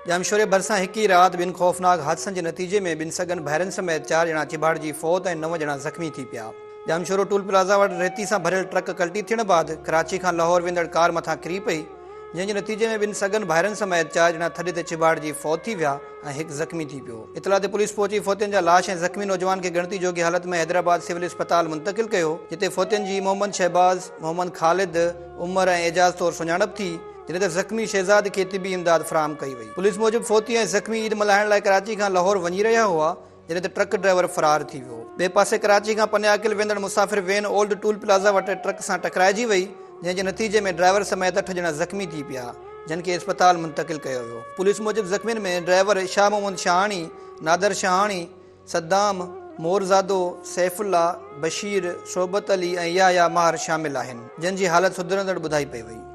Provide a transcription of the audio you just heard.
जामशोरे भरिसां हिक ई रात ॿिनि ख़ौफ़नाक हादसनि जे नतीजे में ॿिनि सगन भाइरनि समेत 4 ॼणा चिबाड़जी फौत ऐं 9 ॼणा ज़ख़्मी थी पिया। जामशोरो टूल प्लाज़ा वटि रेती सां भरियल ट्रक कल्टी थियण बाद कराची खां लाहौर वेंदड़ कार मथां किरी पई, जंहिंजे नतीजे में ॿिनि सगन भाइरनि समेत 4 ॼणा थॾे ते चिबाड़जी फौत थी विया ऐं हिकु ज़ख़्मी थी पियो। इतला ते पुलिस पहुची फौतियुनि जा लाश ऐं ज़ख़्मी नौजवान खे गिणती जोगी हालत में हैदराबाद सिविल अस्पताल मुंतक़िल कयो, जिते फौतियुनि जी मोहम्मद शहबाज़, मोहम्मद ख़ालिद, उमर ऐं एजाज़ तौरु सुञाणप थी, जिन ते ज़ख़्मी शहज़ाद खे तिबी इमदाद फ़राहम कई वई। पुलिस मूजिबि फौती ऐं ज़ख़्मी ईद मल्हाइण लाइ कराची खां लाहौर वञी रहिया हुआ, जिन ते ट्रक ड्राइवर फ़रार थी वियो। ॿिए पासे कराची खां पनियाकिल वेंदड़ मुसाफ़िर वेन ओल्ड टूल प्लाज़ा वटि ट्रक सां टकराइजी वई, जंहिंजे नतीजे में ड्राइवर समेत 8 ॼणा ज़ख़्मी थी पिया, जिन खे अस्पताल मुंतक़िल कयो वियो। पुलिस मूजिबि ज़ख़्मियुनि में ड्राइवर शाह मोहम्मद शाहानी, नादर शाहानी, सद्दाम, मोरज़ादो, सैफुल्ला, बशीर, शोबत अली ऐं याया माहर शामिल आहिनि, जिन जी हालत सुधरंदड़ ॿुधाई पई वई।